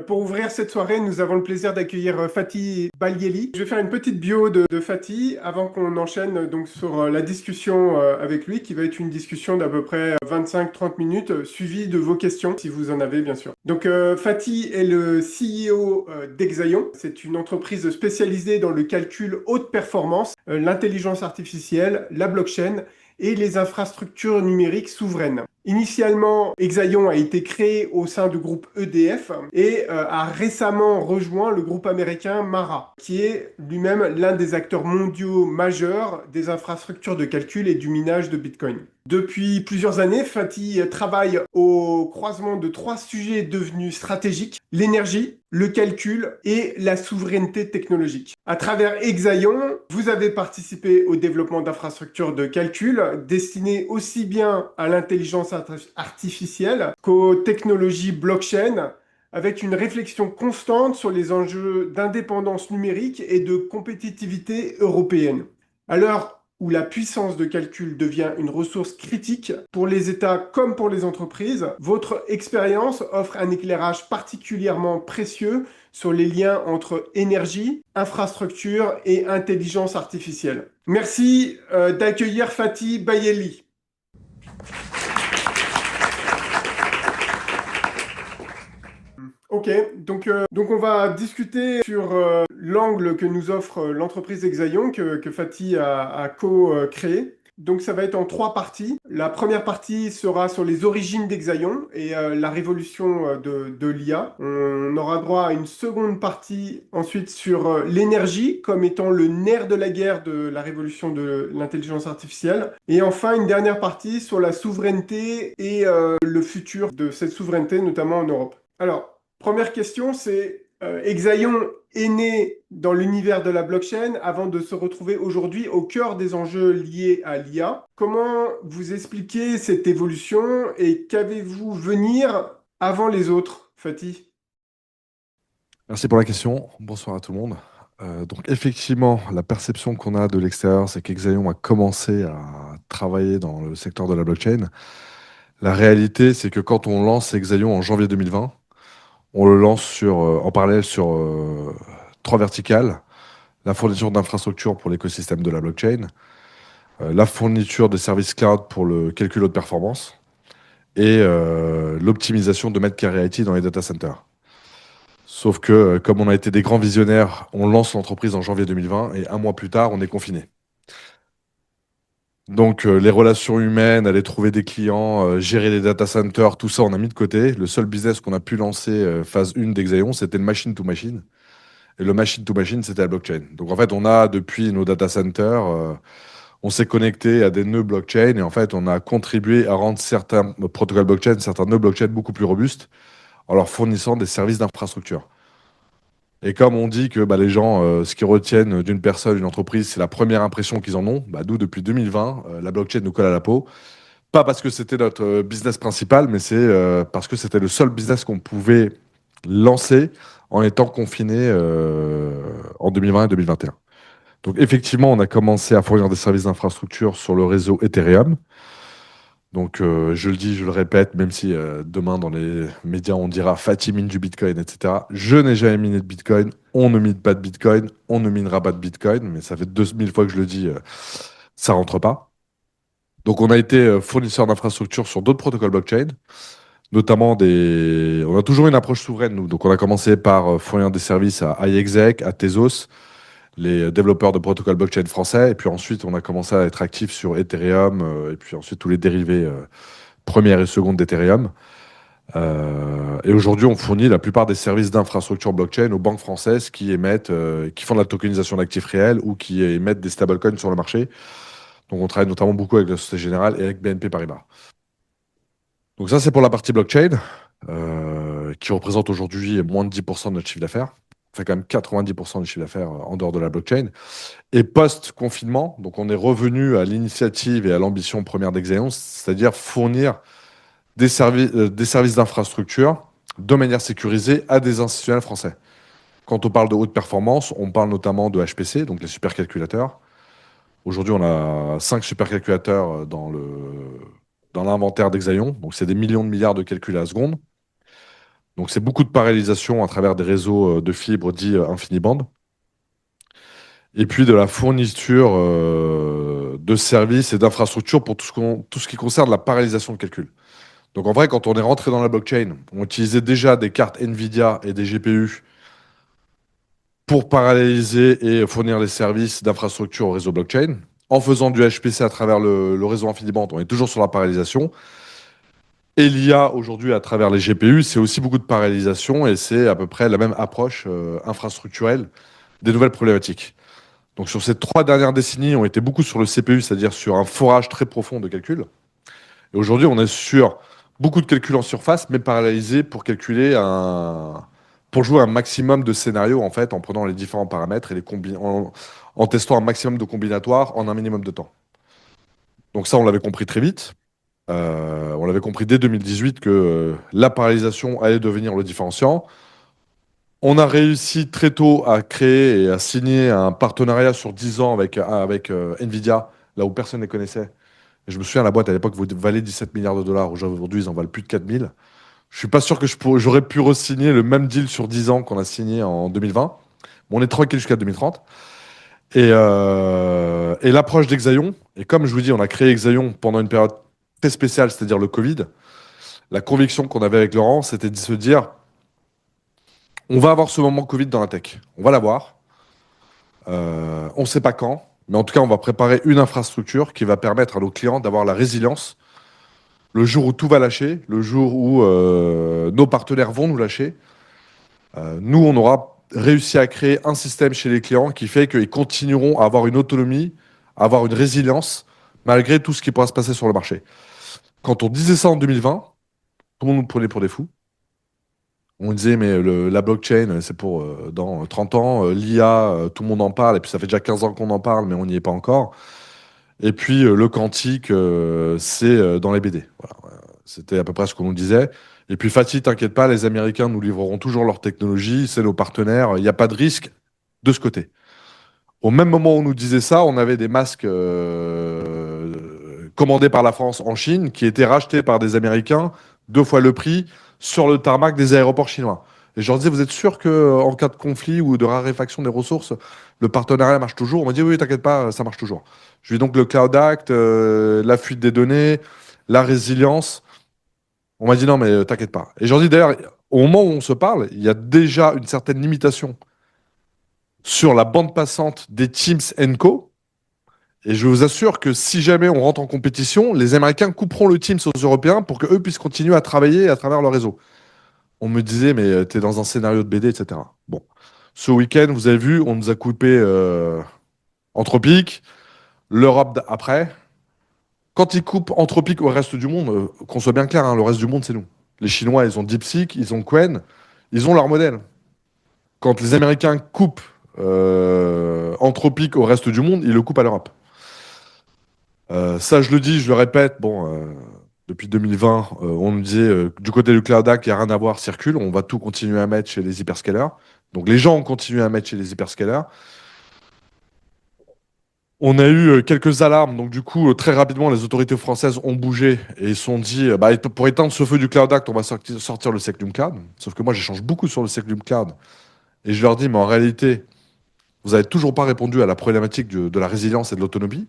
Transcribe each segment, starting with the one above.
Pour ouvrir cette soirée, nous avons le plaisir d'accueillir Fatih Balieli. Je vais faire une petite bio de Fatih avant qu'on enchaîne donc sur la discussion avec lui, qui va être une discussion d'à peu près 25-30 minutes, suivie de vos questions, si vous en avez bien sûr. Donc Fatih est le CEO d'Exaion. C'est une entreprise spécialisée dans le calcul haute performance, l'intelligence artificielle, la blockchain et les infrastructures numériques souveraines. Initialement, Exaion a été créé au sein du groupe EDF et a récemment rejoint le groupe américain Mara, qui est lui-même l'un des acteurs mondiaux majeurs des infrastructures de calcul et du minage de Bitcoin. Depuis plusieurs années, Fatih travaille au croisement de trois sujets devenus stratégiques: l'énergie, le calcul et la souveraineté technologique. À travers Exaion, vous avez participé au développement d'infrastructures de calcul destinées aussi bien à l'intelligence artificielle qu'aux technologies blockchain, avec une réflexion constante sur les enjeux d'indépendance numérique et de compétitivité européenne. À l'heure où la puissance de calcul devient une ressource critique pour les États comme pour les entreprises, votre expérience offre un éclairage particulièrement précieux sur les liens entre énergie, infrastructure et intelligence artificielle. Merci d'accueillir Fatih Bayeli. Ok, donc on va discuter sur l'angle que nous offre l'entreprise Exaion que Fatih a co-créé. Donc ça va être en trois parties. La première partie sera sur les origines d'Exaion et la révolution de l'IA. On aura droit à une seconde partie ensuite sur l'énergie comme étant le nerf de la guerre de la révolution de l'intelligence artificielle. Et enfin une dernière partie sur la souveraineté et le futur de cette souveraineté, notamment en Europe. Alors, première question, c'est Exaion est né dans l'univers de la blockchain avant de se retrouver aujourd'hui au cœur des enjeux liés à l'IA. Comment vous expliquez cette évolution et qu'avez-vous venir avant les autres, Fatih? Merci pour la question. Bonsoir à tout le monde. Donc effectivement, la perception qu'on a de l'extérieur, c'est qu'Exaion a commencé à travailler dans le secteur de la blockchain. La réalité, c'est que quand on lance Exaion en janvier 2020, on le lance en parallèle sur trois verticales: la fourniture d'infrastructures pour l'écosystème de la blockchain, la fourniture de services cloud pour le calcul haute performance et l'optimisation de mètres carrés IT dans les data centers. Sauf que, comme on a été des grands visionnaires, on lance l'entreprise en janvier 2020 et un mois plus tard, on est confiné. Donc, les relations humaines, aller trouver des clients, gérer les data centers, tout ça, on a mis de côté. Le seul business qu'on a pu lancer, phase 1 d'Exaion, c'était le machine to machine. Et le machine to machine, c'était la blockchain. Donc, en fait, on a, depuis nos data centers, on s'est connecté à des nœuds blockchain et en fait, on a contribué à rendre certains protocoles blockchain, certains nœuds blockchain beaucoup plus robustes en leur fournissant des services d'infrastructure. Et comme on dit que les gens, ce qu'ils retiennent d'une personne, d'une entreprise, c'est la première impression qu'ils en ont, nous, depuis 2020, la blockchain nous colle à la peau. Pas parce que c'était notre business principal, mais c'est parce que c'était le seul business qu'on pouvait lancer en étant confiné en 2020 et 2021. Donc effectivement, on a commencé à fournir des services d'infrastructure sur le réseau Ethereum. Donc, je le dis, je le répète, même si demain dans les médias on dira Fatih mine du Bitcoin, etc. Je n'ai jamais miné de Bitcoin. On ne mine pas de Bitcoin. On ne minera pas de Bitcoin. Mais ça fait 2000 fois que je le dis, ça rentre pas. Donc, on a été fournisseur d'infrastructures sur d'autres protocoles blockchain, notamment des. On a toujours une approche souveraine, nous. Donc, on a commencé par fournir des services à iExec, à Tezos, les développeurs de protocoles blockchain français. Et puis ensuite, on a commencé à être actif sur Ethereum, et puis ensuite tous les dérivés première et seconde d'Ethereum. Et aujourd'hui, on fournit la plupart des services d'infrastructure blockchain aux banques françaises qui émettent, qui font de la tokenisation d'actifs réels ou qui émettent des stablecoins sur le marché. Donc, on travaille notamment beaucoup avec la Société Générale et avec BNP Paribas. Donc, ça, c'est pour la partie blockchain, qui représente aujourd'hui moins de 10% de notre chiffre d'affaires. On fait quand même 90% du chiffre d'affaires en dehors de la blockchain. Et post-confinement, donc on est revenu à l'initiative et à l'ambition première d'Exaion, c'est-à-dire fournir des services d'infrastructure de manière sécurisée à des institutionnels français. Quand on parle de haute performance, on parle notamment de HPC, donc les supercalculateurs. Aujourd'hui, on a 5 supercalculateurs dans l'inventaire d'Exaion. Donc, c'est des millions de milliards de calculs à la seconde. Donc c'est beaucoup de parallélisation à travers des réseaux de fibres dits InfiniBand. Et puis de la fourniture de services et d'infrastructures pour tout ce qui concerne la parallélisation de calcul. Donc en vrai, quand on est rentré dans la blockchain, on utilisait déjà des cartes NVIDIA et des GPU pour paralléliser et fournir les services d'infrastructure au réseau blockchain. En faisant du HPC à travers le réseau InfiniBand, on est toujours sur la parallélisation. Et l'IA aujourd'hui à travers les GPU, c'est aussi beaucoup de parallélisation et c'est à peu près la même approche infrastructurelle des nouvelles problématiques. Donc sur ces 3 dernières décennies, on était beaucoup sur le CPU, c'est-à-dire sur un forage très profond de calcul. Et aujourd'hui, on est sur beaucoup de calculs en surface, mais parallélisé pour pour jouer un maximum de scénarios en fait, en prenant les différents paramètres et en testant un maximum de combinatoires en un minimum de temps. Donc ça, on l'avait compris très vite. On l'avait compris dès 2018 que la parallélisation allait devenir le différenciant. On a réussi très tôt à créer et à signer un partenariat sur 10 ans avec Nvidia, là où personne ne les connaissait. Et je me souviens, la boîte à l'époque valait 17 milliards de dollars. Aujourd'hui, ils en valent plus de 4000. Je suis pas sûr que j'aurais pu re-signer le même deal sur 10 ans qu'on a signé en 2020. Mais on est tranquille jusqu'à 2030. Et l'approche d'Exaion, et comme je vous dis, on a créé Exaion pendant une période très spéciale, c'est-à-dire le Covid. La conviction qu'on avait avec Laurent, c'était de se dire, on va avoir ce moment Covid dans la tech. On va l'avoir. On ne sait pas quand, mais en tout cas, on va préparer une infrastructure qui va permettre à nos clients d'avoir la résilience le jour où tout va lâcher, le jour où nos partenaires vont nous lâcher. Nous, on aura réussi à créer un système chez les clients qui fait qu'ils continueront à avoir une autonomie, à avoir une résilience, malgré tout ce qui pourra se passer sur le marché. Quand on disait ça en 2020, tout le monde nous prenait pour des fous. On disait, mais la blockchain, c'est pour dans 30 ans. L'IA, tout le monde en parle. Et puis, ça fait déjà 15 ans qu'on en parle, mais on n'y est pas encore. Et puis, le quantique, c'est dans les BD. Voilà. C'était à peu près ce qu'on nous disait. Et puis, Fatih, t'inquiète pas, les Américains nous livreront toujours leur technologie. C'est nos partenaires. Il n'y a pas de risque de ce côté. Au même moment où on nous disait ça, on avait des masques commandés par la France en Chine qui étaient rachetés par des Américains 2 fois le prix sur le tarmac des aéroports chinois. Et je leur disais, vous êtes sûr qu'en cas de conflit ou de raréfaction des ressources, le partenariat marche toujours? On m'a dit, oui, t'inquiète pas, ça marche toujours. Je lui ai donc le Cloud Act, la fuite des données, la résilience. On m'a dit, non, mais t'inquiète pas. Et je leur dis, d'ailleurs, au moment où on se parle, il y a déjà une certaine limitation sur la bande passante des Teams Co. Et je vous assure que si jamais on rentre en compétition, les Américains couperont le Teams aux Européens pour qu'eux puissent continuer à travailler à travers leur réseau. On me disait, mais t'es dans un scénario de BD, etc. Bon. Ce week-end, vous avez vu, on nous a coupé Anthropic, l'Europe après. Quand ils coupent Anthropic au reste du monde, qu'on soit bien clair, hein, le reste du monde, c'est nous. Les Chinois, ils ont DeepSeek, ils ont Qwen, ils ont leur modèle. Quand les Américains coupent Anthropic au reste du monde, ils le coupent à l'Europe. Ça, je le dis, je le répète. Bon, depuis 2020, on nous disait du côté du Cloud Act, il n'y a rien à voir, circule. On va tout continuer à mettre chez les hyperscalers. Donc les gens ont continué à mettre chez les hyperscalers. On a eu quelques alarmes. Donc du coup, très rapidement, les autorités françaises ont bougé et ils se sont dit, bah, pour éteindre ce feu du Cloud Act, on va sortir le Secnum Cloud. Sauf que moi, j'échange beaucoup sur le Secnum Cloud. Et je leur dis, mais en réalité, vous n'avez toujours pas répondu à la problématique de la résilience et de l'autonomie.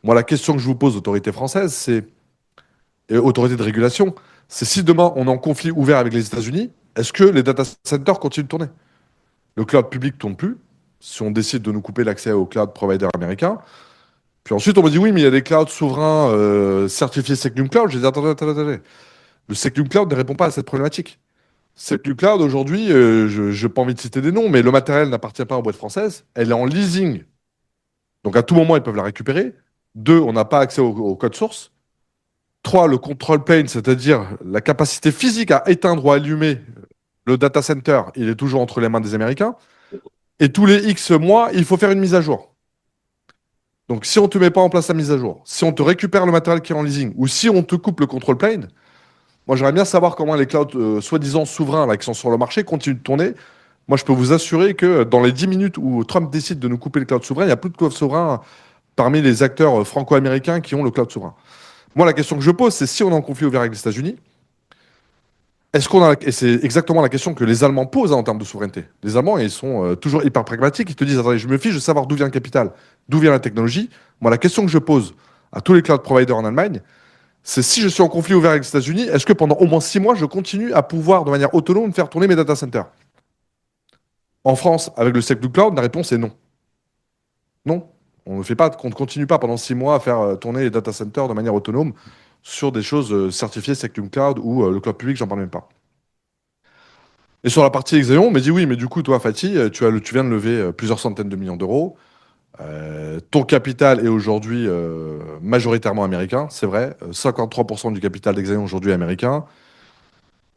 Moi, la question que je vous pose, autorités françaises, et autorités de régulation, c'est si demain on est en conflit ouvert avec les États-Unis, est-ce que les data centers continuent de tourner? Le cloud public ne tourne plus, si on décide de nous couper l'accès aux cloud providers américains. Puis ensuite, on me dit oui, mais il y a des clouds souverains certifiés Secnum Cloud. J'ai dit attendez. Le Secnum Cloud ne répond pas à cette problématique. Secnum Cloud, aujourd'hui, je n'ai pas envie de citer des noms, mais le matériel n'appartient pas aux boîtes françaises. Elle est en leasing. Donc à tout moment, ils peuvent la récupérer. 2, on n'a pas accès au code source. 3, le control plane, c'est-à-dire la capacité physique à éteindre ou allumer le data center, il est toujours entre les mains des Américains. Et tous les X mois, il faut faire une mise à jour. Donc si on ne te met pas en place la mise à jour, si on te récupère le matériel qui est en leasing, ou si on te coupe le control plane, moi j'aimerais bien savoir comment les clouds soi-disant souverains là, qui sont sur le marché continuent de tourner. Moi je peux vous assurer que dans les 10 minutes où Trump décide de nous couper le cloud souverain, il n'y a plus de cloud souverain parmi les acteurs franco-américains qui ont le cloud souverain. Moi, la question que je pose, c'est si on est en conflit ouvert avec les États-Unis, Est-ce qu'on a, et c'est exactement la question que les Allemands posent, hein, en termes de souveraineté. Les Allemands, ils sont toujours hyper pragmatiques. Ils te disent, attendez, je me fiche de savoir d'où vient le capital, d'où vient la technologie. Moi, la question que je pose à tous les cloud providers en Allemagne, c'est si je suis en conflit ouvert avec les États-Unis, est-ce que pendant au moins 6 mois, je continue à pouvoir, de manière autonome, faire tourner mes data centers? En France, avec le siècle du cloud, la réponse est non. Non. On ne fait pas, on ne continue pas pendant 6 mois à faire tourner les data centers de manière autonome sur des choses certifiées Sectum Cloud ou le cloud public, j'en parle même pas. Et sur la partie Exaion, on m'a dit oui, mais du coup, toi, Fatih, tu viens de lever plusieurs centaines de millions d'euros. Ton capital est aujourd'hui majoritairement américain, c'est vrai. 53% du capital d'Exaion aujourd'hui est américain.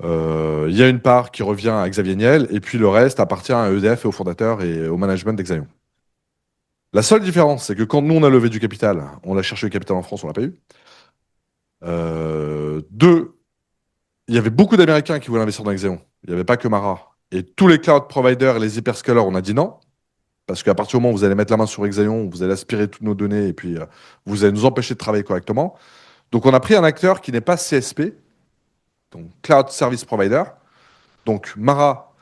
Il y a une part qui revient à Xavier Niel, et puis le reste appartient à EDF et aux fondateurs et au management d'Exaion. La seule différence, c'est que quand nous, on a levé du capital, on a cherché le capital en France, on l'a pas eu. Deux, il y avait beaucoup d'Américains qui voulaient investir dans Exaion. Il n'y avait pas que Mara. Et tous les cloud providers et les hyperscalers, on a dit non. Parce qu'à partir du moment où vous allez mettre la main sur Exaion, vous allez aspirer toutes nos données et puis vous allez nous empêcher de travailler correctement. Donc on a pris un acteur qui n'est pas CSP, donc Cloud Service Provider. Donc Mara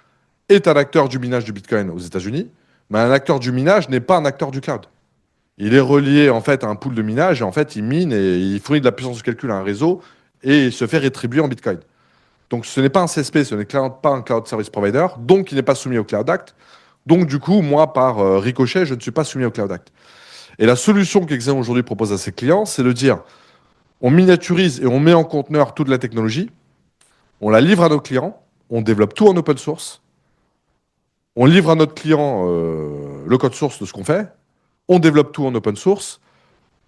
est un acteur du minage du Bitcoin aux États-Unis, mais un acteur du minage n'est pas un acteur du cloud. Il est relié en fait à un pool de minage et en fait il mine et il fournit de la puissance de calcul à un réseau et il se fait rétribuer en Bitcoin. Donc ce n'est pas un CSP, ce n'est pas un Cloud Service Provider, donc il n'est pas soumis au Cloud Act. Donc du coup, moi, par ricochet, je ne suis pas soumis au Cloud Act. Et la solution qu'Exaon aujourd'hui propose à ses clients, c'est de dire, on miniaturise et on met en conteneur toute la technologie, on la livre à nos clients, on développe tout en open source, on livre à notre client le code source de ce qu'on fait, on développe tout en open source,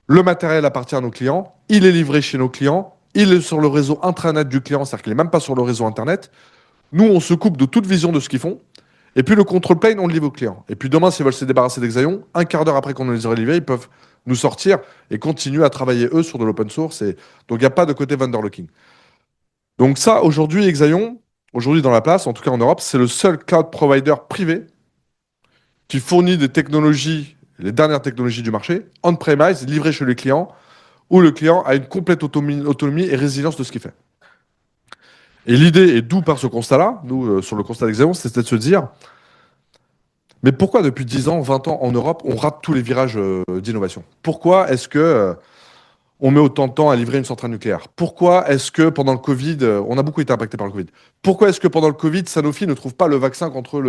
le matériel appartient à nos clients, il est livré chez nos clients, il est sur le réseau intranet du client, c'est-à-dire qu'il n'est même pas sur le réseau internet. Nous, on se coupe de toute vision de ce qu'ils font. Et puis le control plane, on le livre au client. Et puis demain, s'ils veulent se débarrasser d'Exaion, un quart d'heure après qu'on les ait livrés, ils peuvent nous sortir et continuer à travailler eux sur de l'open source. Et donc il n'y a pas de côté vendor locking. Donc ça, aujourd'hui, Exaion, aujourd'hui dans la place, en tout cas en Europe, c'est le seul cloud provider privé qui fournit des technologies, les dernières technologies du marché, on-premise, livrées chez les clients, où le client a une complète autonomie et résilience de ce qu'il fait. Et l'idée, et d'où par ce constat-là, nous, sur le constat d'Exaion, c'était de se dire, mais pourquoi depuis 10 ans, 20 ans en Europe, on rate tous les virages d'innovation? Pourquoi est-ce que on met autant de temps à livrer une centrale nucléaire? Pourquoi est-ce que pendant le Covid, on a beaucoup été impacté par le Covid? Pourquoi est-ce que pendant le Covid, Sanofi ne trouve pas le vaccin contre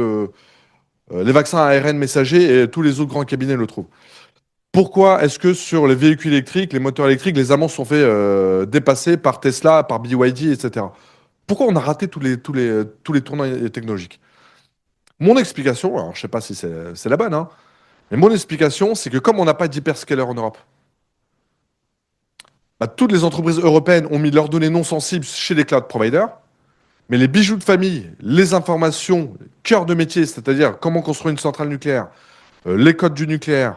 les vaccins à ARN messager et tous les autres grands cabinets le trouvent? Pourquoi est-ce que sur les véhicules électriques, les moteurs électriques, les Allemands se sont fait dépasser par Tesla, par BYD, etc. Pourquoi on a raté tous les tournants technologiques? Mon explication, alors je ne sais pas si c'est la bonne, hein, mais mon explication, c'est que comme on n'a pas d'hyperscaler en Europe, bah, toutes les entreprises européennes ont mis leurs données non sensibles chez les cloud providers, mais les bijoux de famille, les informations, cœur de métier, c'est-à-dire comment construire une centrale nucléaire, les codes du nucléaire,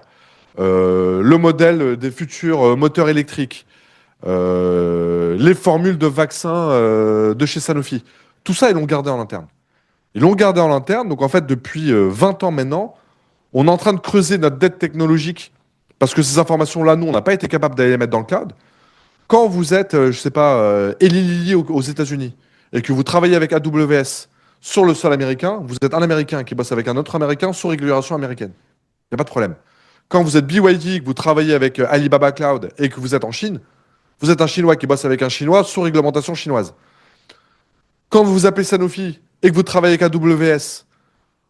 le modèle des futurs moteurs électriques, les formules de vaccins de chez Sanofi, tout ça, ils l'ont gardé en interne. Ils l'ont gardé en interne, donc en fait, depuis 20 ans maintenant, on est en train de creuser notre dette technologique parce que ces informations-là, nous, on n'a pas été capable d'aller les mettre dans le cloud. Quand vous êtes, je ne sais pas, Eli Lilly aux États-Unis et que vous travaillez avec AWS sur le sol américain, vous êtes un Américain qui bosse avec un autre Américain sous régulation américaine. Il n'y a pas de problème. Quand vous êtes BYD, que vous travaillez avec Alibaba Cloud et que vous êtes en Chine, vous êtes un Chinois qui bosse avec un Chinois sous réglementation chinoise. Quand vous vous appelez Sanofi et que vous travaillez avec AWS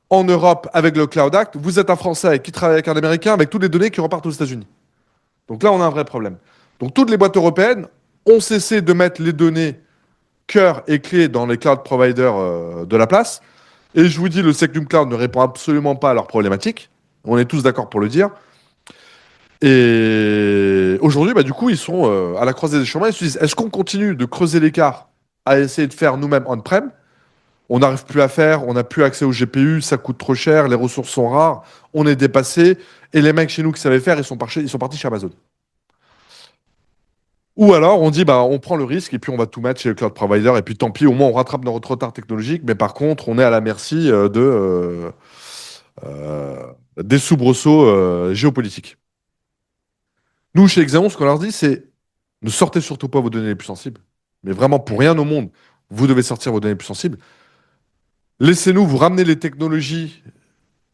en Europe avec le Cloud Act, vous êtes un Français qui travaille avec un Américain avec toutes les données qui repartent aux États-Unis. Donc là, on a un vrai problème. Donc toutes les boîtes européennes ont cessé de mettre les données cœur et clé dans les cloud providers de la place. Et je vous dis, le Sectum Cloud ne répond absolument pas à leurs problématiques. On est tous d'accord pour le dire. Et aujourd'hui, bah, du coup, ils sont à la croisée des chemins. Ils se disent, est-ce qu'on continue de creuser l'écart à essayer de faire nous-mêmes on-prem? On n'arrive plus à faire, on n'a plus accès aux GPU, ça coûte trop cher, les ressources sont rares, on est dépassé, et les mecs chez nous qui savaient faire, ils sont partis chez Amazon. Ou alors on dit, bah, on prend le risque et puis on va tout mettre chez le cloud provider, et puis tant pis, au moins on rattrape notre retard technologique, mais par contre, on est à la merci des soubresauts géopolitiques. Nous, chez Exaon, ce qu'on leur dit, c'est ne sortez surtout pas vos données les plus sensibles, mais vraiment pour rien au monde. vous devez sortir vos données plus sensibles. Laissez-nous vous ramener les technologies,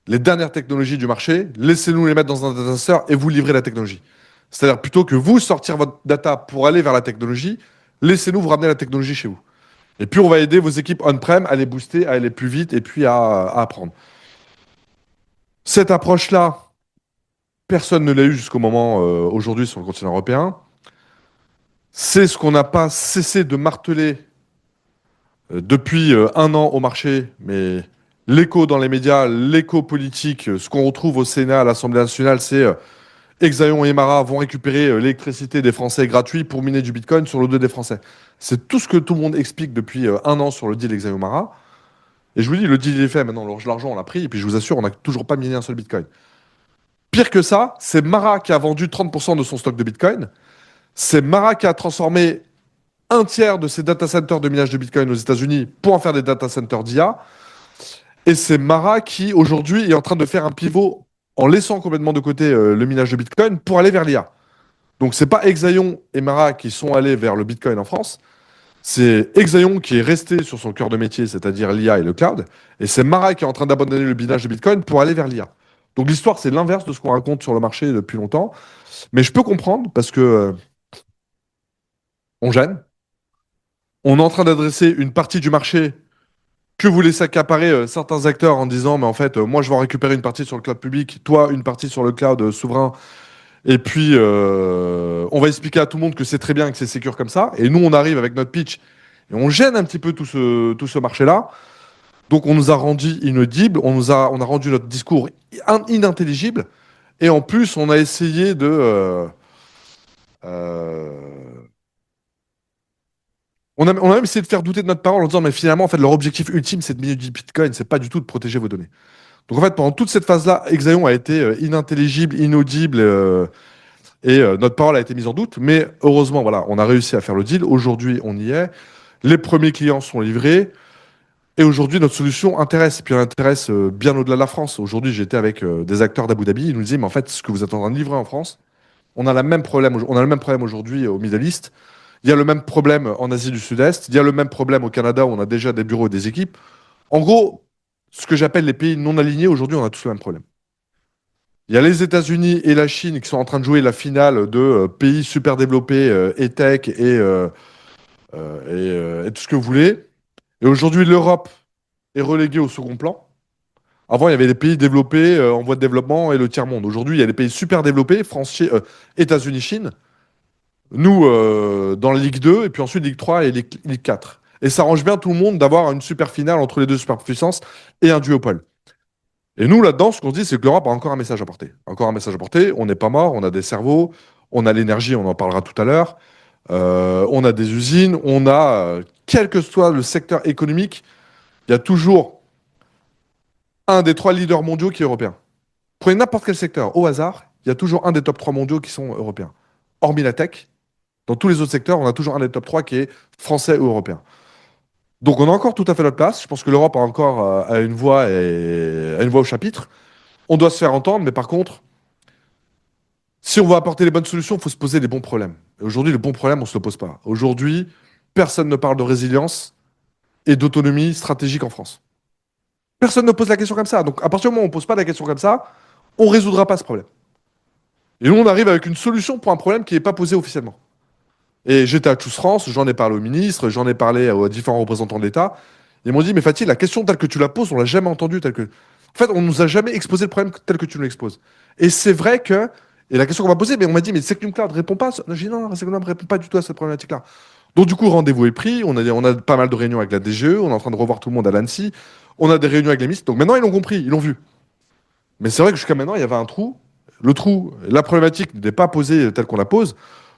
les dernières technologies du marché, laissez-nous les mettre dans un data center et vous livrer la technologie. C'est-à-dire, plutôt que vous sortir votre data pour aller vers la technologie, laissez-nous vous ramener la technologie chez vous. Et puis, on va aider vos équipes on-prem à les booster, à aller plus vite et puis à apprendre. Cette approche-là, personne ne l'a eu jusqu'au moment aujourd'hui sur le continent européen. C'est ce qu'on n'a pas cessé de marteler depuis un an au marché, mais l'écho dans les médias, l'écho politique, ce qu'on retrouve au Sénat, à l'Assemblée nationale, c'est Exaion et Mara vont récupérer l'électricité des Français gratuit pour miner du Bitcoin sur le dos des Français. C'est tout ce que tout le monde explique depuis un an sur le deal Exaion Mara. Et je vous dis, le deal il est fait, maintenant l'argent on l'a pris, et puis je vous assure, on n'a toujours pas miné un seul Bitcoin. Pire que ça, c'est Mara qui a vendu 30% de son stock de Bitcoin. C'est Mara qui a transformé un tiers de ses data centers de minage de Bitcoin aux États-Unis pour en faire des data centers d'IA. Et c'est Mara qui, aujourd'hui, est en train de faire un pivot en laissant complètement de côté le minage de Bitcoin pour aller vers l'IA. Donc, c'est pas Exaion et Mara qui sont allés vers le Bitcoin en France. C'est Exaion qui est resté sur son cœur de métier, c'est-à-dire l'IA et le cloud. Et c'est Mara qui est en train d'abandonner le minage de Bitcoin pour aller vers l'IA. Donc, l'histoire, c'est l'inverse de ce qu'on raconte sur le marché depuis longtemps. Mais je peux comprendre parce que on gêne. On est en train d'adresser une partie du marché que vous laissez accaparer certains acteurs en disant, mais en fait, moi, je vais en récupérer une partie sur le cloud public, toi, une partie sur le cloud souverain. Et puis, on va expliquer à tout le monde que c'est très bien, que c'est sécure comme ça. Et nous, on arrive avec notre pitch et on gêne un petit peu tout ce marché-là. Donc, on nous a rendu inaudibles, on a rendu notre discours inintelligible. Et en plus, on a essayé de... euh, on a même essayé de faire douter de notre parole en disant, mais finalement, en fait, leur objectif ultime, c'est de miner du Bitcoin, c'est pas du tout de protéger vos données. Donc en fait, pendant toute cette phase-là, Exaion a été inintelligible, inaudible, et notre parole a été mise en doute. Mais heureusement, voilà, on a réussi à faire le deal. Aujourd'hui, on y est. Les premiers clients sont livrés. Et aujourd'hui, notre solution intéresse. Puis elle intéresse bien au-delà de la France. Aujourd'hui, j'étais avec des acteurs d'Abu Dhabi. Ils nous disaient, mais en fait, ce que vous êtes en train de livrer en France, on a le même problème aujourd'hui au Middle East. Il y a le même problème en Asie du Sud-Est. Il y a le même problème au Canada où on a déjà des bureaux et des équipes. En gros, ce que j'appelle les pays non alignés, aujourd'hui, on a tous le même problème. Il y a les États-Unis et la Chine qui sont en train de jouer la finale de pays super développés et tech et tout ce que vous voulez. Et aujourd'hui, l'Europe est reléguée au second plan. Avant, il y avait des pays développés en voie de développement et le tiers-monde. Aujourd'hui, il y a des pays super développés, France, États-Unis, Chine. Nous, dans la Ligue 2, et puis ensuite Ligue 3 et Ligue 4. Et ça arrange bien tout le monde d'avoir une super finale entre les deux superpuissances et un duopole. Et nous, là-dedans, ce qu'on se dit, c'est que l'Europe a encore un message à porter. Encore un message à porter. On n'est pas mort, on a des cerveaux, on a l'énergie, on en parlera tout à l'heure. On a des usines, on a, quel que soit le secteur économique, il y a toujours un des trois leaders mondiaux qui est européen. Prenez n'importe quel secteur, au hasard, il y a toujours un des top 3 mondiaux qui sont européens. Hormis la tech, dans tous les autres secteurs, on a toujours un des top 3 qui est français ou européen. Donc on a encore tout à fait notre place. Je pense que l'Europe a encore a une voix a une voix au chapitre. On doit se faire entendre, mais par contre, si on veut apporter les bonnes solutions, il faut se poser les bons problèmes. Et aujourd'hui, le bon problème, on ne se le pose pas. Aujourd'hui, personne ne parle de résilience et d'autonomie stratégique en France. Personne ne pose la question comme ça. Donc à partir du moment où on ne pose pas la question comme ça, on ne résoudra pas ce problème. Et nous, on arrive avec une solution pour un problème qui n'est pas posé officiellement. Et j'étais à Choose France, j'en ai parlé au ministre, j'en ai parlé aux différents représentants de l'État. Ils m'ont dit, mais Fatih, la question telle que tu la poses, on l'a jamais entendue telle que... En fait, on nous a jamais exposé le problème tel que tu nous l'exposes. Et c'est vrai que... Et la question qu'on m'a posée, mais on m'a dit, mais Secnum Cloud ne répond pas. J'ai dit, non, Secnum ne répond pas du tout à cette problématique-là. Donc du coup, rendez-vous est pris, on a pas mal de réunions avec la DGE, on est en train de revoir tout le monde à l'ANSSI, on a des réunions avec les ministres. Donc maintenant, ils l'ont compris, ils l'ont vu. Mais c'est vrai que jusqu'à maintenant, il y avait un trou. Le trou, la problématique n'était pas posée telle qu'on la pose.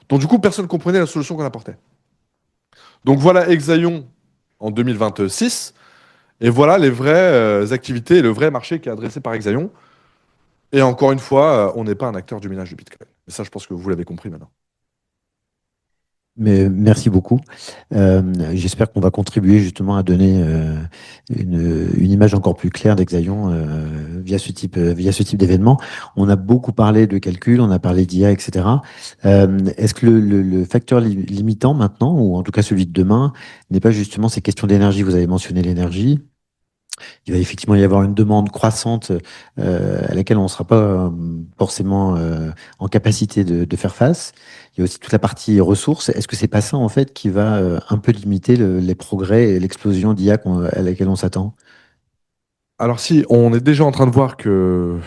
Donc du coup, personne ne comprenait la solution qu'on apportait. Donc voilà Exaion en 2026. Et voilà les vraies activités et le vrai marché qui est adressé par Exaion. Et encore une fois, on n'est pas un acteur du minage de Bitcoin. Et ça, je pense que vous l'avez compris maintenant. Mais merci beaucoup. J'espère qu'on va contribuer justement à donner une image encore plus claire d'Exaion via ce type d'événement. On a beaucoup parlé de calcul, on a parlé d'IA, etc. Est-ce que le facteur limitant maintenant, ou en tout cas celui de demain, n'est pas justement ces questions d'énergie? Vous avez mentionné l'énergie. Il va effectivement y avoir une demande croissante à laquelle on ne sera pas forcément en capacité de faire face. Il y a aussi toute la partie ressources. Est-ce que c'est pas ça en fait qui va un peu limiter les progrès et l'explosion d'IA à laquelle on s'attend? Alors si, on est déjà en train de voir que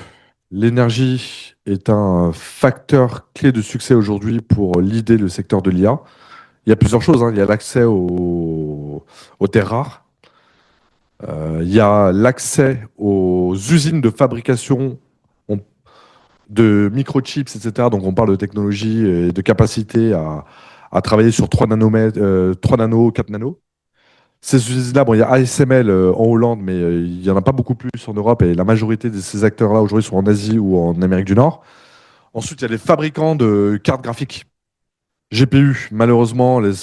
l'énergie est un facteur clé de succès aujourd'hui pour leader le secteur de l'IA. Il y a plusieurs choses, hein. Il y a l'accès aux terres rares. Il y a l'accès aux usines de fabrication on- de microchips, etc. Donc on parle de technologie et de capacité à travailler sur 3 nanomètres, 3 nanos, 4 nanos. Ces usines-là, bon, il y a ASML en Hollande, mais il n'y en a pas beaucoup plus en Europe et la majorité de ces acteurs-là aujourd'hui sont en Asie ou en Amérique du Nord. Ensuite, il y a les fabricants de cartes graphiques. GPU, malheureusement, les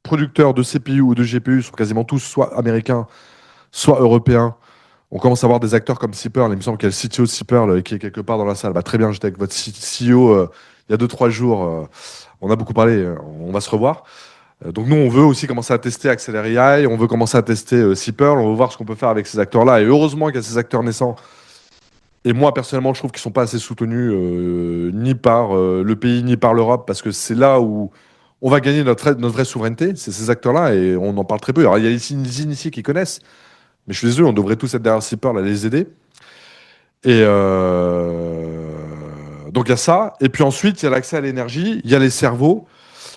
producteurs de CPU ou de GPU sont quasiment tous soit américains, soit européens. On commence à voir des acteurs comme Seeperl. Il me semble qu'il y a le CTO de Seeperl qui est quelque part dans la salle. Bah, très bien, j'étais avec votre CEO il y a 2-3 jours. On a beaucoup parlé. On va se revoir. Donc nous, on veut aussi commencer à tester Acceler AI. On veut commencer à tester Seeperl. On veut voir ce qu'on peut faire avec ces acteurs-là. Et heureusement qu'il y a ces acteurs naissants. Et moi, personnellement, je trouve qu'ils ne sont pas assez soutenus ni par le pays, ni par l'Europe, parce que c'est là où on va gagner notre vraie souveraineté. C'est ces acteurs-là, et on en parle très peu. Alors, il y a ici des initiés qui connaissent, mais je suis désolé, on devrait tous être derrière Seeperl à les aider. Et donc, il y a ça. Et puis ensuite, il y a l'accès à l'énergie, il y a les cerveaux,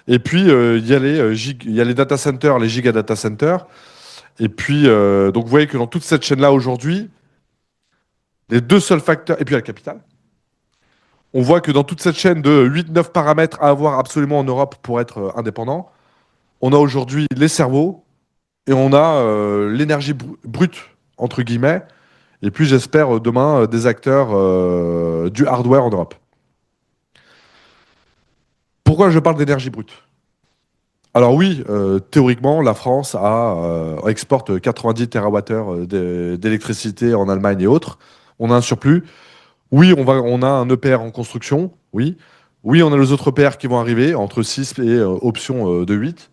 et puis il y a les data centers, les giga data centers. Et puis, donc, vous voyez que dans toute cette chaîne-là, aujourd'hui, les deux seuls facteurs, et puis il y a le capital. On voit que dans toute cette chaîne de 8-9 paramètres à avoir absolument en Europe pour être indépendant, on a aujourd'hui les cerveaux et on a l'énergie brute, entre guillemets, et puis j'espère demain des acteurs du hardware en Europe. Pourquoi je parle d'énergie brute? Alors oui, théoriquement, la France exporte 90 TWh d'électricité en Allemagne et autres. On a un surplus. Oui, on a un EPR en construction, oui. Oui, on a les autres EPR qui vont arriver, entre 6 et option de 8.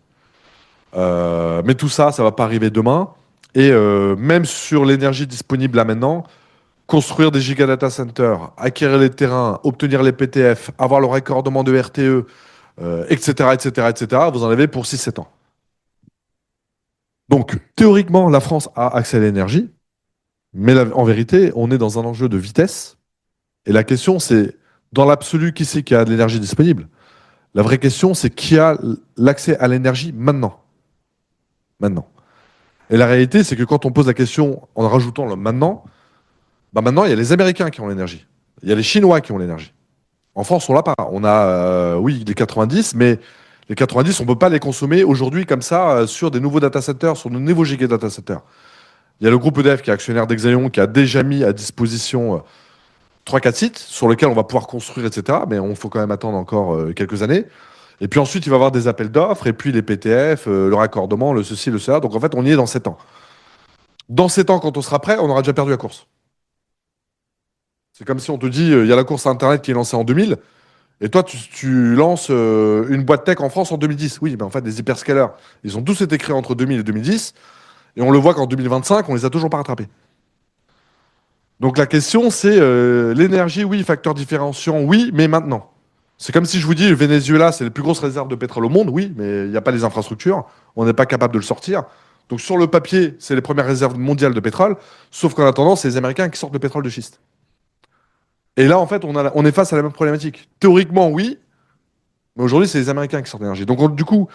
Mais tout ça, ça ne va pas arriver demain. Et même sur l'énergie disponible là maintenant, construire des giga data centers, acquérir les terrains, obtenir les PTF, avoir le raccordement de RTE, etc., etc., etc., vous en avez pour 6-7 ans. Donc, théoriquement, la France a accès à l'énergie, mais en vérité, on est dans un enjeu de vitesse. Et la question, c'est, dans l'absolu, qui c'est qui a de l'énergie disponible? La vraie question, c'est qui a l'accès à l'énergie maintenant? Maintenant. Et la réalité, c'est que quand on pose la question en rajoutant le maintenant, bah maintenant, il y a les Américains qui ont l'énergie. Il y a les Chinois qui ont l'énergie. En France, on l'a pas. On a, oui, les 90, mais les 90, on ne peut pas les consommer aujourd'hui comme ça sur des nouveaux data centers, sur de nouveaux giga data centers. Il y a le groupe EDF qui est actionnaire d'Exaion, qui a déjà mis à disposition 3-4 sites sur lesquels on va pouvoir construire, etc. Mais il faut quand même attendre encore quelques années. Et puis ensuite, il va y avoir des appels d'offres, et puis les PTF, le raccordement, le ceci, le cela. Donc en fait, on y est dans 7 ans. Dans 7 ans, quand on sera prêt, on aura déjà perdu la course. C'est comme si on te dit, il y a la course à Internet qui est lancée en 2000, et toi, tu lances une boîte tech en France en 2010. Oui, mais en fait, des hyperscalers, ils ont tous été créés entre 2000 et 2010, et on le voit qu'en 2025, on les a toujours pas rattrapés. Donc la question, c'est l'énergie, oui, facteur différenciant, oui, mais maintenant. C'est comme si je vous dis, le Venezuela, c'est les plus grosses réserves de pétrole au monde, oui, mais il n'y a pas les infrastructures, on n'est pas capable de le sortir. Donc sur le papier, c'est les premières réserves mondiales de pétrole, sauf qu'en attendant, c'est les Américains qui sortent le pétrole de schiste. Et là, en fait, on est face à la même problématique. Théoriquement, oui, mais aujourd'hui, c'est les Américains qui sortent l'énergie. Donc du coup,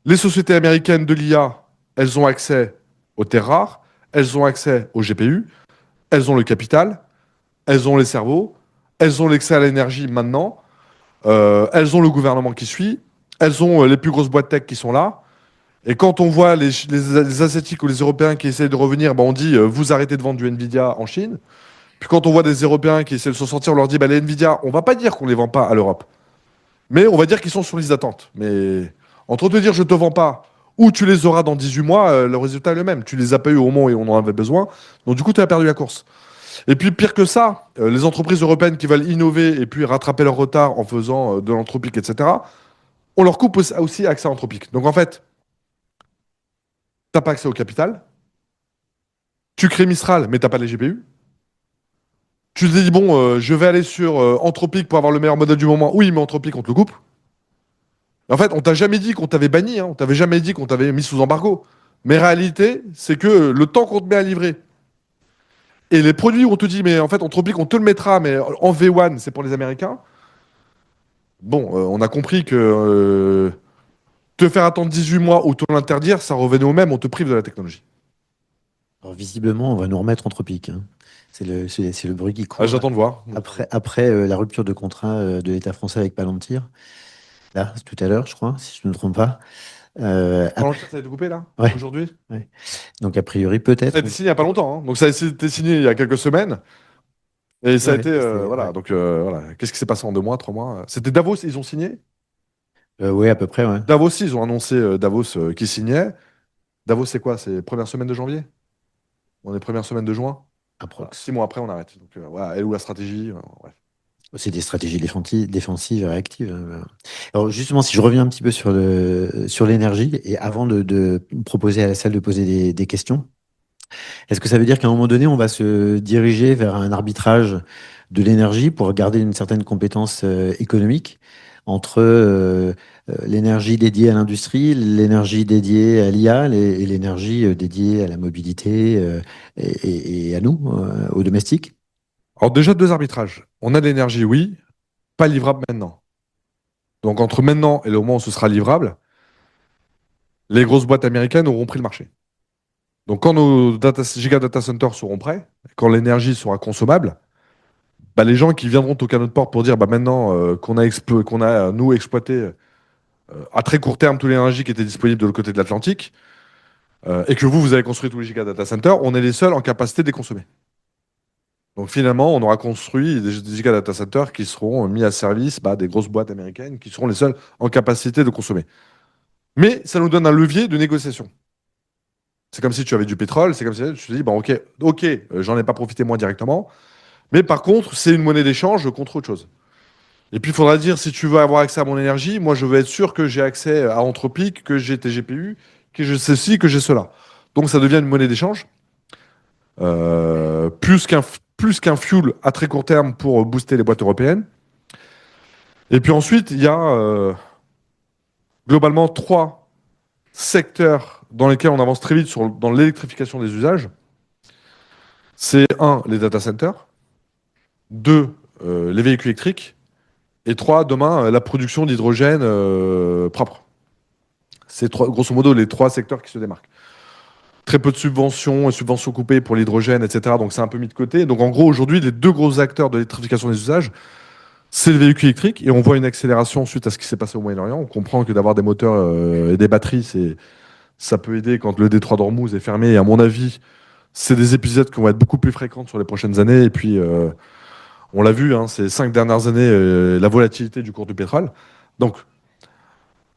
les sociétés américaines de l'IA, elles ont accès aux terres rares, elles ont accès aux GPU, elles ont le capital, elles ont les cerveaux, elles ont l'accès à l'énergie maintenant, elles ont le gouvernement qui suit, elles ont les plus grosses boîtes tech qui sont là. Et quand on voit les Asiatiques ou les Européens qui essayent de revenir, bah on dit vous arrêtez de vendre du Nvidia en Chine. Puis quand on voit des Européens qui essaient de s'en sortir, on leur dit bah, les Nvidia, on va pas dire qu'on les vend pas à l'Europe, mais on va dire qu'ils sont sur liste d'attente. Mais entre te dire je te vends pas ou tu les auras dans 18 mois, le résultat est le même. Tu les as pas eu au moment où on en avait besoin. Donc du coup, tu as perdu la course. Et puis pire que ça, les entreprises européennes qui veulent innover et puis rattraper leur retard en faisant de l'anthropique, etc., on leur coupe aussi accès à l'anthropique. Donc en fait, t'as pas accès au capital, tu crées Mistral, mais t'as pas les GPU. Tu te dis, bon, je vais aller sur Anthropic pour avoir le meilleur modèle du moment. Oui, mais Anthropic, on te le coupe. En fait, on t'a jamais dit qu'on t'avait banni, hein. On t'avait jamais dit qu'on t'avait mis sous embargo. Mais réalité, c'est que le temps qu'on te met à livrer et les produits où on te dit, mais en fait, Anthropic, on te le mettra, mais en V1, c'est pour les Américains. Bon, on a compris que te faire attendre 18 mois ou te l'interdire, ça revenait au même, on te prive de la technologie. Alors, visiblement, on va nous remettre Anthropic, hein. C'est le bruit qui Ah, court là. j'attends de voir. Après la rupture de contrat de l'État français avec Palantir, là, tout à l'heure, je crois, si je ne me trompe pas. Palantir, ça a été coupé là, Ouais, aujourd'hui? ouais. Donc, a priori, Ça a peut-être. été signé il n'y a pas longtemps, hein. Donc ça a été signé il y a quelques semaines. Et ça a Ouais, été. ouais. Voilà. Donc voilà. Qu'est-ce qui s'est passé en 2 mois, 3 mois? C'était Davos, ils ont signé. Ouais, à peu près, ouais. Davos, ils ont annoncé Davos qui signait. Davos, c'est quoi? C'est première semaine de janvier? On est première semaine de juin? Voilà. Approx. 6 mois après, on arrête. Donc voilà, elle est où la stratégie? Bref. C'est des stratégies défensives et réactives, hein. Alors justement, si je reviens un petit peu sur l'énergie, et avant de proposer à la salle de poser des questions, est-ce que ça veut dire qu'à un moment donné, on va se diriger vers un arbitrage de l'énergie pour garder une certaine compétence économique entre l'énergie dédiée à l'industrie, l'énergie dédiée à l'IA et l'énergie dédiée à la mobilité et à nous, aux domestiques? Alors déjà, deux arbitrages. On a de l'énergie, oui, pas livrable maintenant. Donc entre maintenant et le moment où ce sera livrable, les grosses boîtes américaines auront pris le marché. Donc quand nos giga data centers seront prêts, quand l'énergie sera consommable, bah, les gens qui viendront toquer à notre porte pour dire bah, maintenant qu'on a nous exploité à très court terme toute l'énergie qui était disponible de l'autre côté de l'Atlantique, et que vous avez construit tous les giga data centers, on est les seuls en capacité de les consommer. Donc finalement, on aura construit des giga data centers qui seront mis à service des grosses boîtes américaines qui seront les seuls en capacité de consommer. Mais ça nous donne un levier de négociation. C'est comme si tu avais du pétrole, c'est comme si tu te dis, bon, ok, j'en ai pas profité moi directement, mais par contre, c'est une monnaie d'échange contre autre chose. Et puis, il faudra dire, si tu veux avoir accès à mon énergie, moi, je veux être sûr que j'ai accès à Anthropic, que j'ai tes GPU, que j'ai ceci, que j'ai cela. Donc, ça devient une monnaie d'échange, plus qu'un fuel à très court terme pour booster les boîtes européennes. Et puis ensuite, il y a globalement 3 secteurs dans lesquels on avance très vite dans l'électrification des usages. C'est un, les data centers. Deux, les véhicules électriques. Et trois, demain, la production d'hydrogène propre. C'est grosso modo les 3 secteurs qui se démarquent. Très peu de subventions coupées pour l'hydrogène, etc. Donc c'est un peu mis de côté. Donc en gros, aujourd'hui, les 2 gros acteurs de l'électrification des usages, c'est le véhicule électrique. Et on voit une accélération suite à ce qui s'est passé au Moyen-Orient. On comprend que d'avoir des moteurs et des batteries, ça peut aider quand le détroit d'Ormuz est fermé. Et à mon avis, c'est des épisodes qui vont être beaucoup plus fréquents sur les prochaines années. Et puis, on l'a vu, hein, ces 5 dernières années, la volatilité du cours du pétrole. Donc,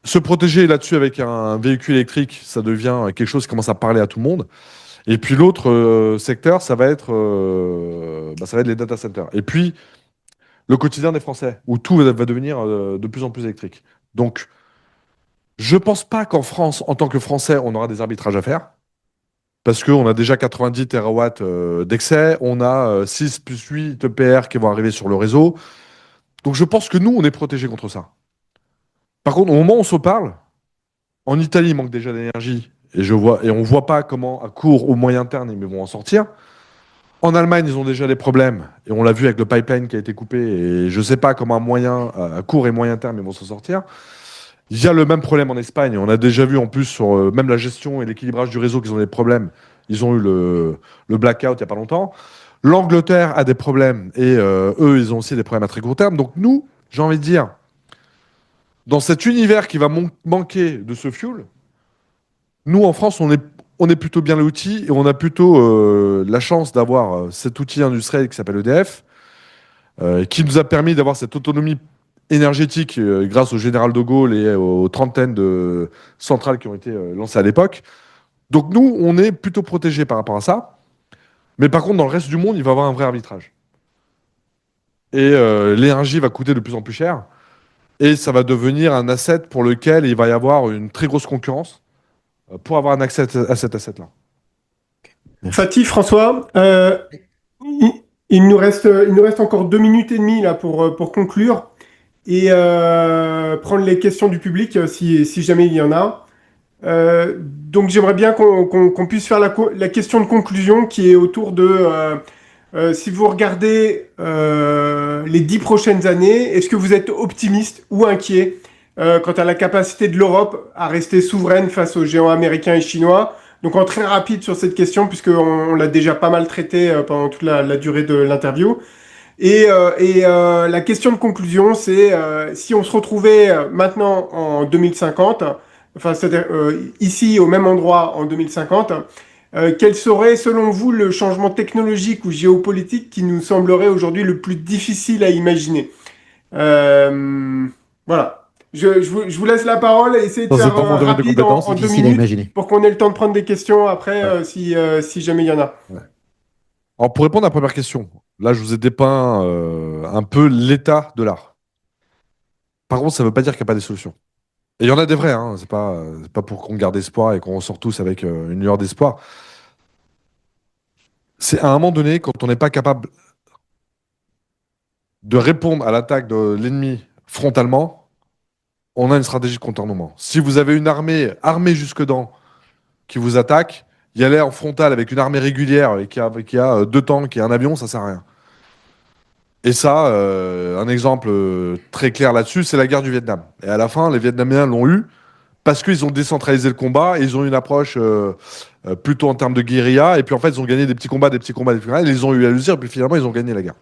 se protéger là-dessus avec un véhicule électrique, ça devient quelque chose qui commence à parler à tout le monde. Et puis l'autre secteur, ça va être les data centers. Et puis, le quotidien des Français, où tout va devenir de plus en plus électrique. Donc, je pense pas qu'en France, en tant que Français, on aura des arbitrages à faire. Parce qu'on a déjà 90 terawatts d'excès, on a 6 plus 8 EPR qui vont arriver sur le réseau. Donc je pense que nous, on est protégés contre ça. Par contre, au moment où on se parle, en Italie, il manque déjà d'énergie. Et on voit pas comment, à court ou moyen terme, ils vont en sortir. En Allemagne, ils ont déjà des problèmes. Et on l'a vu avec le pipeline qui a été coupé. Et je sais pas comment à court et moyen terme, ils vont s'en sortir. Il y a le même problème en Espagne. On a déjà vu en plus sur même la gestion et l'équilibrage du réseau qu'ils ont des problèmes. Ils ont eu le blackout il n'y a pas longtemps. L'Angleterre a des problèmes et eux, ils ont aussi des problèmes à très court terme. Donc nous, j'ai envie de dire, dans cet univers qui va manquer de ce fuel, nous en France, on est plutôt bien l'outil et on a plutôt la chance d'avoir cet outil industriel qui s'appelle EDF, qui nous a permis d'avoir cette autonomie énergétique grâce au général de Gaulle et aux trentaines de centrales qui ont été lancées à l'époque. Donc nous, on est plutôt protégés par rapport à ça. Mais par contre, dans le reste du monde, il va y avoir un vrai arbitrage. Et l'énergie va coûter de plus en plus cher. Et ça va devenir un asset pour lequel il va y avoir une très grosse concurrence pour avoir un accès à cet asset-là. Merci. Fatih, François, il, il nous reste encore 2 minutes et demie là pour conclure et prendre les questions du public si jamais il y en a. Donc j'aimerais bien qu'on puisse faire la question de conclusion qui est autour de si vous regardez les 10 prochaines années, est-ce que vous êtes optimiste ou inquiet quant à la capacité de l'Europe à rester souveraine face aux géants américains et chinois? Donc en très rapide sur cette question, puisqu'on l'a déjà pas mal traité pendant toute la durée de l'interview. Et la question de conclusion, c'est si on se retrouvait maintenant en 2050, enfin c'est-à-dire ici au même endroit en 2050, quel serait selon vous le changement technologique ou géopolitique qui nous semblerait aujourd'hui le plus difficile à imaginer? Voilà. Je vous laisse la parole et essayez de Ça, c'est faire pas mon domaine de rapide compétence. en deux Difficile à minutes imaginer. pour qu'on ait le temps de prendre des questions après Ouais. si jamais il y en a. Ouais. Alors, pour répondre à la première question, là, je vous ai dépeint un peu l'état de l'art. Par contre, ça ne veut pas dire qu'il n'y a pas des solutions. Et il y en a des vrais, hein. C'est pas pour qu'on garde espoir et qu'on ressort tous avec une lueur d'espoir. C'est à un moment donné, quand on n'est pas capable de répondre à l'attaque de l'ennemi frontalement, on a une stratégie de contournement. Si vous avez une armée armée jusque-dents qui vous attaque, y aller en frontal avec une armée régulière et qui a 2 tanks et un avion, ça sert à rien. Et ça, un exemple très clair là-dessus, c'est la guerre du Vietnam. Et à la fin, les Vietnamiens l'ont eu parce qu'ils ont décentralisé le combat et ils ont eu une approche plutôt en termes de guérilla. Et puis en fait, ils ont gagné des petits combats, des petits combats, des petits combats. Ils ont eu à l'usure et puis finalement, ils ont gagné la guerre.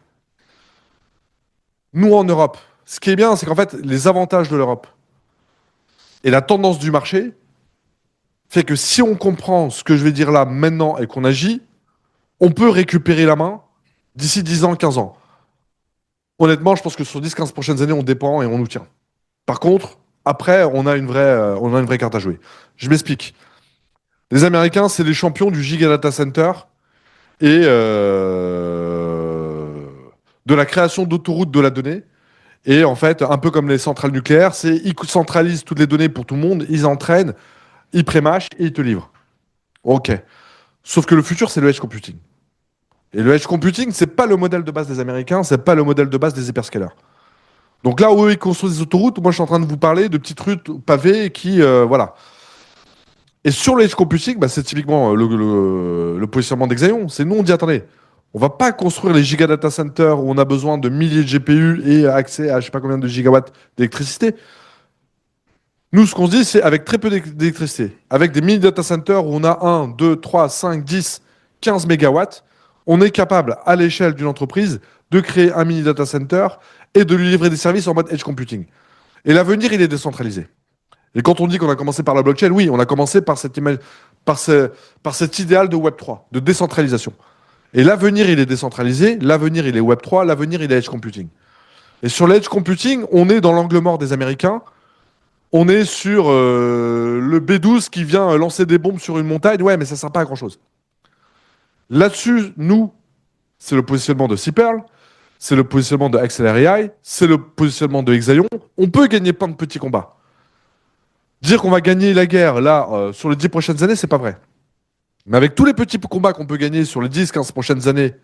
Nous, en Europe, ce qui est bien, c'est qu'en fait, les avantages de l'Europe et la tendance du marché fait que si on comprend ce que je vais dire là maintenant et qu'on agit, on peut récupérer la main d'ici 10 ans, 15 ans. Honnêtement, je pense que sur 10-15 prochaines années, on dépend et on nous tient. Par contre, après, on a une vraie carte à jouer. Je m'explique. Les Américains, c'est les champions du giga data center et de la création d'autoroutes de la donnée. Et en fait, un peu comme les centrales nucléaires, ils centralisent toutes les données pour tout le monde, ils entraînent, ils prémâchent et ils te livrent. Ok. Sauf que le futur, c'est le edge computing. Et le edge computing, c'est pas le modèle de base des Américains, c'est pas le modèle de base des hyperscalers. Donc là où eux, ils construisent des autoroutes, moi je suis en train de vous parler de petites routes pavées qui, voilà. Et sur le edge computing, bah, c'est typiquement le positionnement d'Exaion. C'est nous, on dit attendez, on va pas construire les giga data centers où on a besoin de milliers de GPU et accès à je sais pas combien de gigawatts d'électricité. Nous, ce qu'on se dit, c'est avec très peu d'électricité, avec des mini data centers où on a 1, 2, 3, 5, 10, 15 mégawatts, on est capable, à l'échelle d'une entreprise, de créer un mini data center et de lui livrer des services en mode edge computing. Et l'avenir, il est décentralisé. Et quand on dit qu'on a commencé par la blockchain, oui, on a commencé par par cet idéal de Web3, de décentralisation. Et l'avenir, il est décentralisé, l'avenir, il est Web3, l'avenir, il est edge computing. Et sur l'edge computing, on est dans l'angle mort des Américains. On est sur le B12 qui vient lancer des bombes sur une montagne. Ouais, mais ça ne sert pas à grand-chose. Là-dessus, nous, c'est le positionnement de Seapearl, c'est le positionnement de Axeler AI, c'est le positionnement de Exaion. On peut gagner plein de petits combats. Dire qu'on va gagner la guerre, là, sur les 10 prochaines années, c'est pas vrai. Mais avec tous les petits combats qu'on peut gagner sur les 10-15 prochaines années,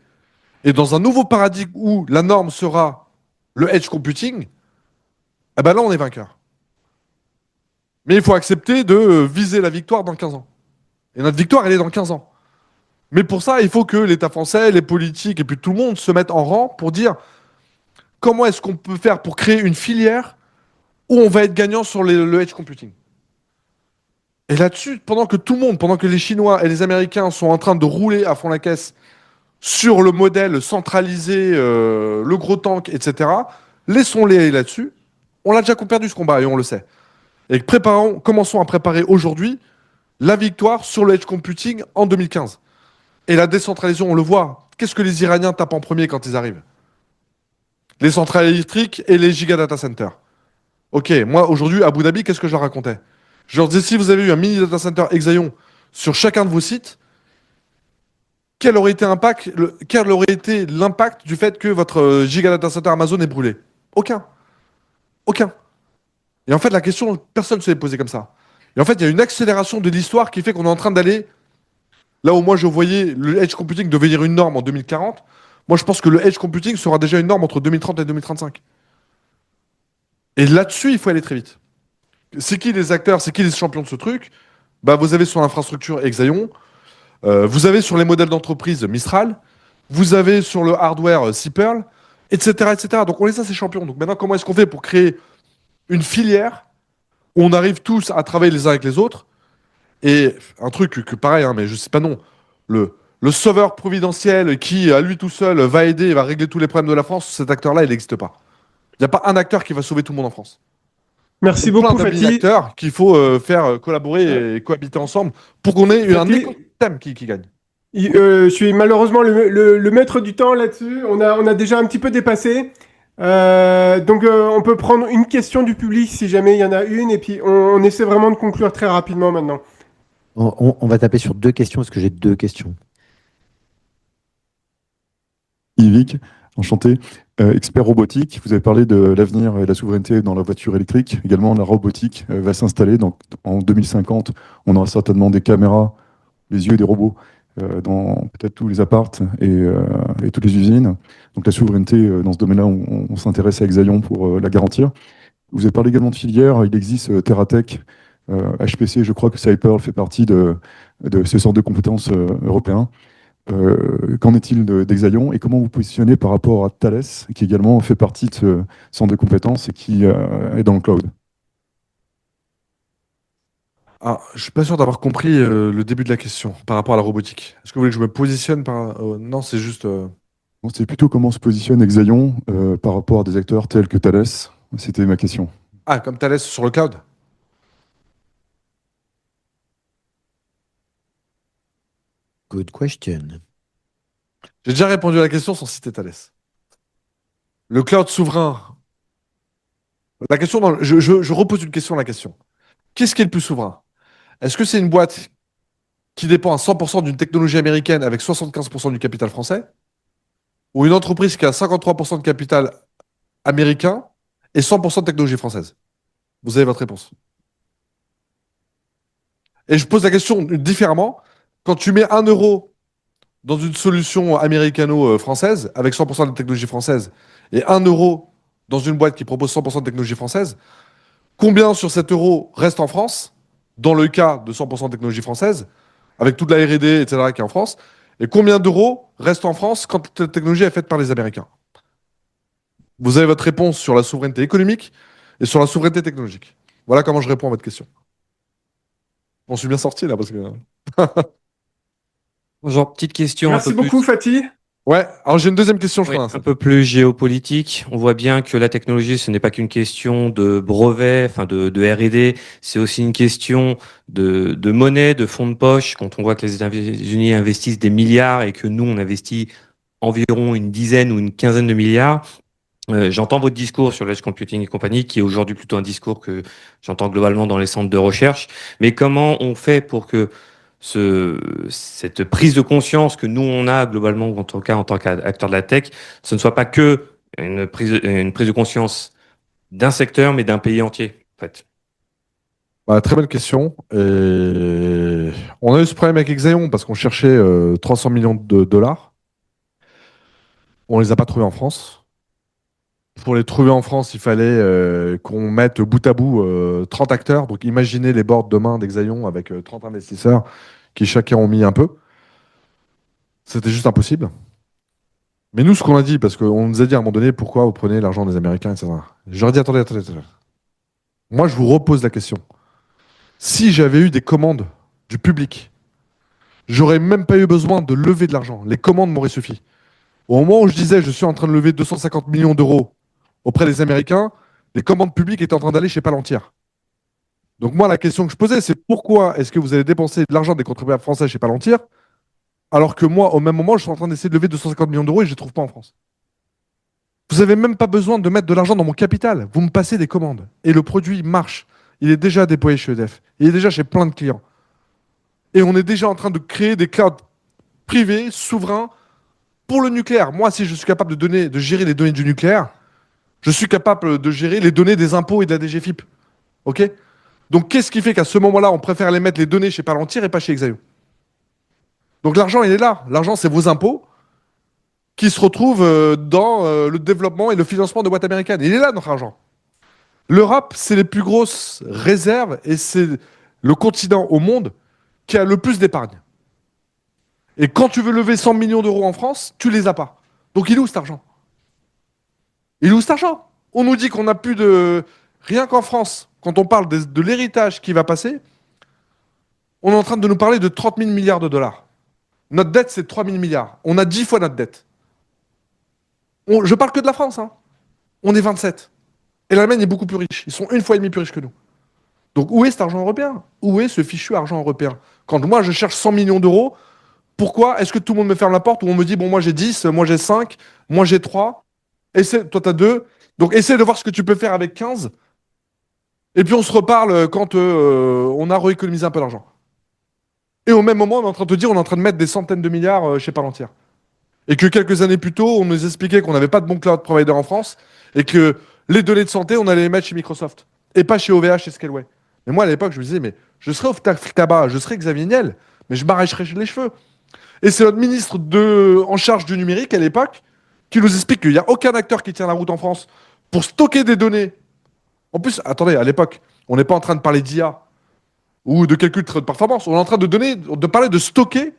et dans un nouveau paradigme où la norme sera le edge computing, eh ben là, on est vainqueur. Mais il faut accepter de viser la victoire dans 15 ans. Et notre victoire, elle est dans 15 ans. Mais pour ça, il faut que l'État français, les politiques et puis tout le monde se mettent en rang pour dire comment est-ce qu'on peut faire pour créer une filière où on va être gagnant sur le edge computing. Et là-dessus, pendant que tout le monde, pendant que les Chinois et les Américains sont en train de rouler à fond la caisse sur le modèle centralisé, le gros tank, etc., laissons-les là-dessus. On l'a déjà perdu ce combat et on le sait. Et commençons à préparer aujourd'hui la victoire sur le edge computing en 2015. Et la décentralisation, on le voit. Qu'est-ce que les Iraniens tapent en premier quand ils arrivent? Les centrales électriques et les giga data centers. Ok, moi aujourd'hui, à Abu Dhabi, qu'est-ce que je leur racontais? Je leur disais, si vous avez eu un mini data center Exaion sur chacun de vos sites, quel aurait été l'impact du fait que votre giga data center Amazon est brûlé? Aucun. Aucun. Et en fait, la question, personne ne se l'est posée comme ça. Et en fait, il y a une accélération de l'histoire qui fait qu'on est en train d'aller là où moi je voyais le edge computing devenir une norme en 2040. Moi, je pense que le edge computing sera déjà une norme entre 2030 et 2035. Et là-dessus, il faut aller très vite. C'est qui les acteurs, c'est qui les champions de ce truc? Bah, vous avez sur l'infrastructure Exaion, vous avez sur les modèles d'entreprise Mistral, vous avez sur le hardware Cpearl, etc., etc. Donc on les a ces champions. Donc maintenant, comment est-ce qu'on fait pour créer une filière où on arrive tous à travailler les uns avec les autres? Et un truc que pareil, hein, mais je sais pas non, le sauveur providentiel qui, à lui tout seul, va aider et va régler tous les problèmes de la France, cet acteur-là, il n'existe pas. Il n'y a pas un acteur qui va sauver tout le monde en France. Merci Il y a beaucoup, plein Fatih. d'acteurs qu'il faut faire collaborer et cohabiter ensemble pour qu'on ait un Fatih, écosystème qui gagne. je suis malheureusement le maître du temps là-dessus. On a déjà un petit peu dépassé. Donc, on peut prendre une question du public si jamais il y en a une, et puis on essaie vraiment de conclure très rapidement maintenant. On va taper sur 2 questions parce que j'ai 2 questions. Yvick, enchanté. Expert robotique, vous avez parlé de l'avenir et de la souveraineté dans la voiture électrique. Également, la robotique va s'installer. Donc, en 2050, on aura certainement des caméras, les yeux des robots dans peut-être tous les apparts et toutes les usines. Donc, la souveraineté dans ce domaine-là, on s'intéresse à Exaion pour la garantir. Vous avez parlé également de filières. Il existe TerraTech, HPC, je crois que Cpearl fait partie de ces centres de compétences européens. Qu'en est-il d'Exaion et comment vous positionnez par rapport à Thales, qui également fait partie de ce centre de compétences et qui est dans le cloud? Ah, je suis pas sûr d'avoir compris le début de la question par rapport à la robotique. Est-ce que vous voulez que je me positionne par... non, c'est juste... Bon, c'est plutôt comment se positionne Exaion par rapport à des acteurs tels que Thales. C'était ma question. Ah, comme Thales sur le cloud? Good question. J'ai déjà répondu à la question sans citer Thales. Le cloud souverain. La question, je repose une question à la question. Qu'est-ce qui est le plus souverain? Est-ce que c'est une boîte qui dépend à 100% d'une technologie américaine avec 75% du capital français? Ou une entreprise qui a 53% de capital américain et 100% de technologie française? Vous avez votre réponse. Et je pose la question différemment. Quand tu mets 1 euro dans une solution américano-française avec 100% de technologie française et 1 euro dans une boîte qui propose 100% de technologie française, combien sur cet euro reste en France, dans le cas de 100% de technologie française, avec toute la R&D, etc., qui est en France, et combien d'euros restent en France quand la technologie est faite par les Américains? Vous avez votre réponse sur la souveraineté économique et sur la souveraineté technologique. Voilà comment je réponds à votre question. On suis bien sorti là, parce que... Bonjour, petite question Merci beaucoup, Fatih. Ouais, alors j'ai une deuxième question, je oui, crois. un peu plus géopolitique. On voit bien que la technologie, ce n'est pas qu'une question de brevet, enfin de R&D, c'est aussi une question de monnaie, de fonds de poche. Quand on voit que les États-Unis investissent des milliards et que nous, on investit environ une dizaine ou une quinzaine de milliards, j'entends votre discours sur l'edge computing et compagnie, qui est aujourd'hui plutôt un discours que j'entends globalement dans les centres de recherche. Mais comment on fait pour que cette prise de conscience que nous, on a globalement, en tout cas en tant qu'acteur de la tech, ce ne soit pas que une prise de conscience d'un secteur, mais d'un pays entier, en fait. Bah, très bonne question. Et on a eu ce problème avec Exaion parce qu'on cherchait 300 millions de dollars. On les a pas trouvés en France. Pour les trouver en France, il fallait qu'on mette bout à bout 30 acteurs. Donc imaginez les boards demain d'Exaion avec 30 investisseurs qui chacun ont mis un peu. C'était juste impossible. Mais nous, ce qu'on a dit, parce qu'on nous a dit à un moment donné, pourquoi vous prenez l'argent des Américains, etc. Je leur ai dit, attendez. Moi, je vous repose la question. Si j'avais eu des commandes du public, j'aurais même pas eu besoin de lever de l'argent. Les commandes m'auraient suffi. Au moment où je disais, je suis en train de lever 250 millions d'euros auprès des Américains, les commandes publiques étaient en train d'aller chez Palantir. Donc moi, la question que je posais, c'est pourquoi est-ce que vous allez dépenser de l'argent des contribuables français chez Palantir, alors que moi, au même moment, je suis en train d'essayer de lever 250 millions d'euros et je ne les trouve pas en France. Vous n'avez même pas besoin de mettre de l'argent dans mon capital. Vous me passez des commandes. Et le produit marche. Il est déjà déployé chez EDF. Il est déjà chez plein de clients. Et on est déjà en train de créer des clouds privé, souverain, pour le nucléaire. Moi, si je suis capable de gérer les données du nucléaire, je suis capable de gérer les données des impôts et de la DGFiP. OK? Donc, qu'est-ce qui fait qu'à ce moment-là, on préfère les mettre les données chez Palantir et pas chez Exaïo? Donc, l'argent, il est là. L'argent, c'est vos impôts qui se retrouvent dans le développement et le financement de boîtes américaines. Il est là, notre argent. L'Europe, c'est les plus grosses réserves et c'est le continent au monde qui a le plus d'épargne. Et quand tu veux lever 100 millions d'euros en France, tu les as pas. Donc, il est où cet argent? Il est où cet argent? On nous dit qu'on n'a plus de... Rien qu'en France, quand on parle de l'héritage qui va passer, on est en train de nous parler de 30 000 milliards de dollars. Notre dette, c'est 3 000 milliards. On a 10 fois notre dette. Je parle que de la France. Hein. On est 27. Et l'Allemagne est beaucoup plus riche. Ils sont 1,5 fois plus riches que nous. Donc où est cet argent européen? Où est ce fichu argent européen? Quand moi, je cherche 100 millions d'euros, pourquoi est-ce que tout le monde me ferme la porte ou on me dit, bon, moi j'ai 10, moi j'ai 5, moi j'ai 3, toi t'as 2, donc essaie de voir ce que tu peux faire avec 15, et puis on se reparle quand on a rééconomisé un peu d'argent. Et au même moment, on est en train de te dire, on est en train de mettre des centaines de milliards chez Palantir. Et que quelques années plus tôt, on nous expliquait qu'on n'avait pas de bon cloud provider en France, et que les données de santé, on allait les mettre chez Microsoft, et pas chez OVH et Scaleway. Mais moi, à l'époque, je me disais, mais je serais au tabac, je serais Xavier Niel, mais je m'arracherais les cheveux. Et c'est notre ministre en charge du numérique à l'époque qui nous explique qu'il n'y a aucun acteur qui tient la route en France pour stocker des données. En plus, attendez, à l'époque, on n'est pas en train de parler d'IA ou de calcul de performance. On est en train de parler de stocker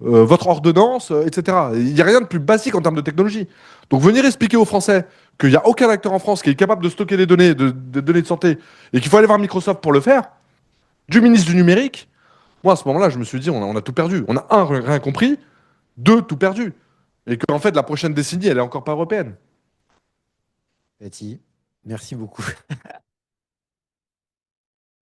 votre ordonnance, etc. Il n'y a rien de plus basique en termes de technologie. Donc venir expliquer aux Français qu'il n'y a aucun acteur en France qui est capable de stocker des données, des données de santé, et qu'il faut aller voir Microsoft pour le faire, du ministre du numérique, moi, à ce moment-là, je me suis dit, on a tout perdu. On a, un, rien compris, deux, tout perdu. Et qu'en fait, la prochaine décennie, elle est encore pas européenne. Cathy, merci beaucoup.